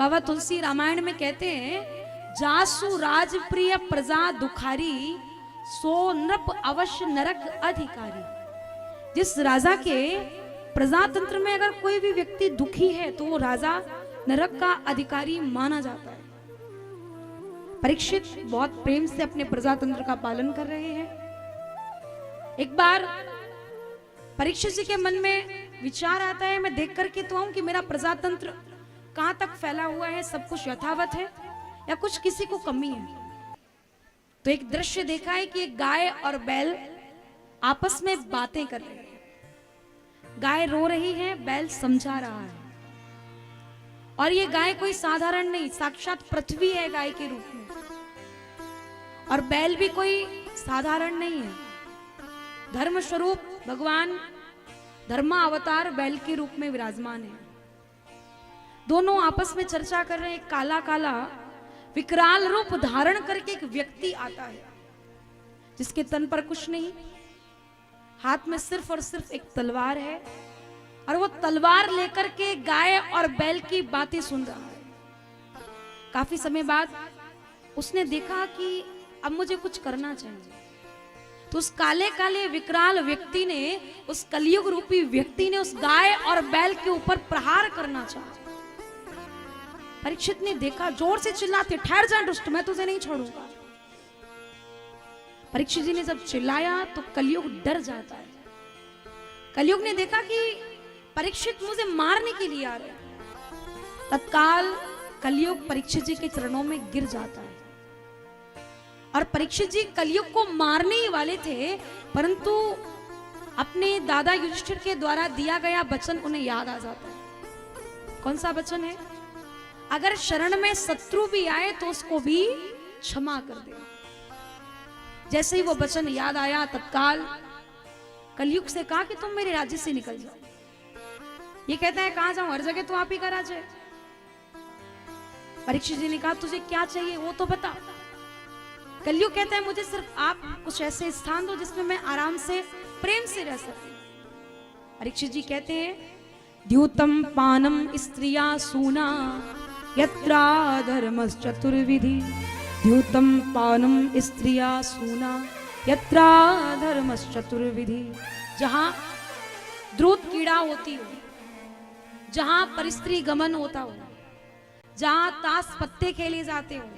बाबा तुलसी रामायण में कहते हैं, जासु राजप्रिय प्रजा दुखारी, सो नृप अवश्य नरक अधिकारी। जिस राजा के प्रजातंत्र में अगर कोई भी व्यक्ति दुखी है तो वो राजा नरक का अधिकारी माना जाता है। परीक्षित बहुत प्रेम से अपने प्रजातंत्र का पालन कर रहे हैं। एक बार परीक्षित जी के मन में विचार आता है, मैं देख करके तो आऊं कि मेरा प्रजातंत्र कहां तक फैला हुआ है, सब कुछ यथावत है या कुछ किसी को कमी है। तो एक दृश्य देखा है कि एक गाय और बैल आपस में बातें कर रहे हैं। गाय रो रही है, बैल समझा रहा है। और ये गाय कोई साधारण नहीं, साक्षात पृथ्वी है गाय के रूप में, और बैल भी कोई साधारण नहीं है। धर्म स्वरूप भगवान धर्मा अवतार बैल के रूप में विराजमान है। दोनों आपस में चर्चा कर रहे हैं। काला काला विकराल रूप धारण करके एक व्यक्ति आता है, जिसके तन पर कुछ नहीं, हाथ में सिर्फ और सिर्फ एक तलवार है, और वो तलवार लेकर के गाय और बैल की बातें सुन रहा है। काफी समय बाद उसने देखा कि अब मुझे कुछ करना चाहिए। तो उस काले काले विकराल व्यक्ति ने, उस कलयुग रूपी व्यक्ति ने उस गाय और बैल के ऊपर प्रहार करना चाहा। परीक्षित ने देखा, जोर से चिल्लाते, ठहर जा दुष्ट, मैं तुझे नहीं छोड़ूंगा। परीक्षित जी ने जब चिल्लाया तो कलयुग डर जाता है। कलयुग ने देखा कि परीक्षित मुझे मारने के लिए आ रहे हैं। तत्काल कलयुग परीक्षित जी के चरणों में गिर जाता है। और परीक्षित जी कलयुग को मारने ही वाले थे, परंतु अपने दादा युधिष्ठिर के द्वारा दिया गया वचन उन्हें याद आ जाता है। कौन सा वचन है? अगर शरण में शत्रु भी आए तो उसको भी क्षमा कर दे। जैसे ही वो वचन याद आया, तत्काल कलयुग से कहा कि तुम मेरे राज्य से निकल जाओ। ये कहता है, कहां जाऊं, हर जगह तो आप ही का राज्य है। परीक्षित जी ने कहा, तुझे क्या चाहिए वो तो बता। कलयुग कहता है, मुझे सिर्फ आप कुछ ऐसे स्थान दो जिसमें मैं आराम से प्रेम से रह सकूं। परीक्षित जी कहते हैं, द्यूतम पानम स्त्रिया सूना यत्रा धर्मश्चतुर्विधि। द्यूतम पानम स्त्रिया सूना यत्रा धर्मश्चतुर्विधि। जहां द्रुत कीड़ा होती हो, जहां परिस्त्री गमन होता हो, जहां ताश पत्ते खेले जाते हो,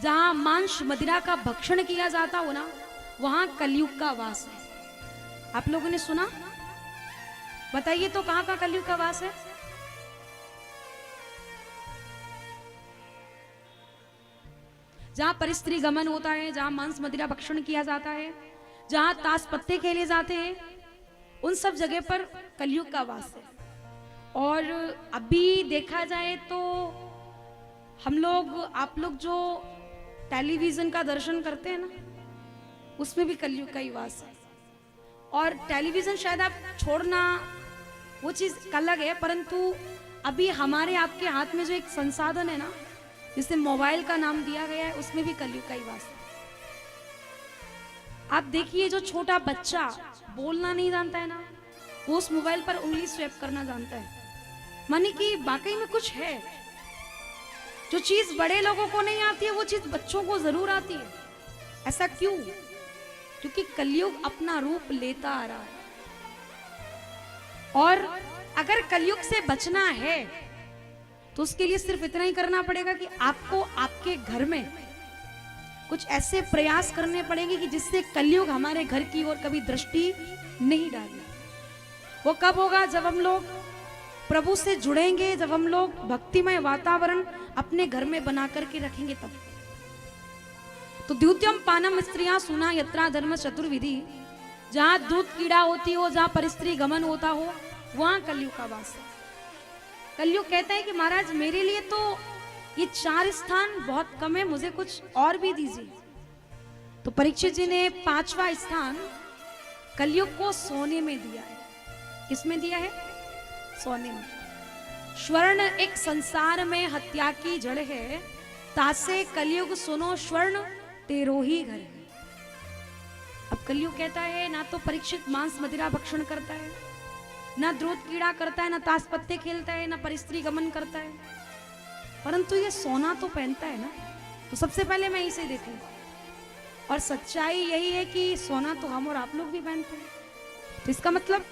जहां मांस मदिरा का भक्षण किया जाता हो ना, वहां कलयुग का वास है। आप लोगों ने सुना? बताइए तो कहां का कलयुग का वास है? जहां परिस्त्री गमन होता है, जहां मांस मदिरा भक्षण किया जाता है, जहां ताश पत्ते खेले जाते हैं, उन सब जगह पर कलयुग का वास है। और अभी देखा जाए तो हम लोग, आप लोग जो टेलीविजन का दर्शन करते हैं ना, उसमें भी कलयुग का ही वास है। और टेलीविजन शायद आप छोड़ना, वो चीज अलग है, परंतु अभी हमारे आपके हाथ में जो एक संसाधन है ना, जिसे मोबाइल का नाम दिया गया है, उसमें भी कलयुग का ही वास है। आप देखिए, जो छोटा बच्चा बोलना नहीं जानता है ना, वो उस मोबाइल पर उंगली स्वैप करना जानता है। माने कि वाकई में कुछ है। जो चीज बड़े लोगों को नहीं आती है, वो चीज बच्चों को जरूर आती है। ऐसा क्यों? क्योंकि कलयुग अपना रूप लेता आ रहा है। और अगर कलयुग से बचना है तो उसके लिए सिर्फ इतना ही करना पड़ेगा कि आपको आपके घर में कुछ ऐसे प्रयास करने पड़ेंगे कि जिससे कलयुग हमारे घर की ओर कभी दृष्टि नहीं डाले। वो कब होगा? जब हम लोग प्रभु से जुड़ेंगे, जब हम लोग भक्तिमय वातावरण अपने घर में बना करके रखेंगे तब। तो द्यूत्यम पानम स्त्रियां सुना यत्रा धर्म चतुर्विधि। जहां दूध कीड़ा होती हो, जहां परिस्त्री गमन होता हो, वहां कलयुग का वास है। कलयुग कहता है कि महाराज मेरे लिए तो ये 4 स्थान बहुत कम है, मुझे कुछ और भी दीजिए। तो परीक्षित जी ने 5वां स्थान कलयुग को सोने में दिया है। किसमें दिया है? सोने में। स्वर्ण एक संसार में हत्या की जड़ है, तासे कलयुग सुनो स्वर्ण तेरो ही घर है। अब कलयुग कहता है, ना तो परीक्षित मांस मदिरा भक्षण करता है, ना द्रुत कीड़ा करता है, ना ताश पत्ते खेलता है, ना परिस्त्री गमन करता है। परंतु ये सोना तो पहनता है ना, तो सबसे पहले मैं इसे देखूं। और सच्चाई यही है कि सोना तो हम और आप लोग भी पहनते हैं, तो इसका मतलब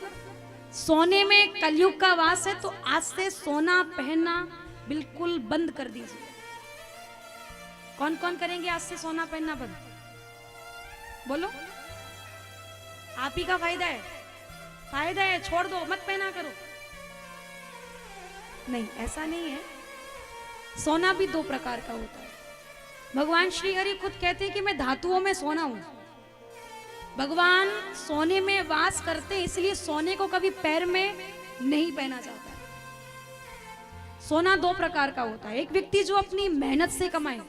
सोने में कलयुग का वास है। तो आज से सोना पहनना बिल्कुल बंद कर दीजिए। कौन कौन करेंगे आज से सोना पहनना बंद? बोलो। आप ही का फायदा है, फायदा है, छोड़ दो, मत पहना करो। नहीं, ऐसा नहीं है। सोना भी दो प्रकार का होता है। भगवान श्री हरि खुद कहते हैं कि मैं धातुओं में सोना हूं। भगवान सोने में वास करते हैं, इसलिए सोने को कभी पैर में नहीं पहना जाता है। सोना दो प्रकार का होता है। एक व्यक्ति जो अपनी मेहनत से कमाए,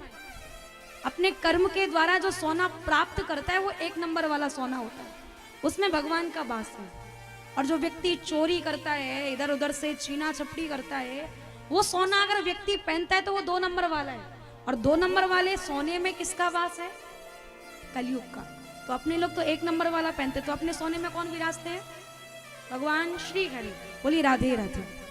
अपने कर्म के द्वारा जो सोना प्राप्त करता है, वो एक नंबर वाला सोना होता है, उसमें भगवान का वास है। और जो व्यक्ति चोरी करता है, इधर उधर से छीना छपटी करता है, वो सोना अगर व्यक्ति पहनता है तो वो दो नंबर वाला है। और दो नंबर वाले सोने में किसका वास है? कलयुग का। तो अपने लोग तो एक नंबर वाला पहनते, तो अपने सोने में कौन विराजते हैं? भगवान श्री हरि। बोली राधे राधे।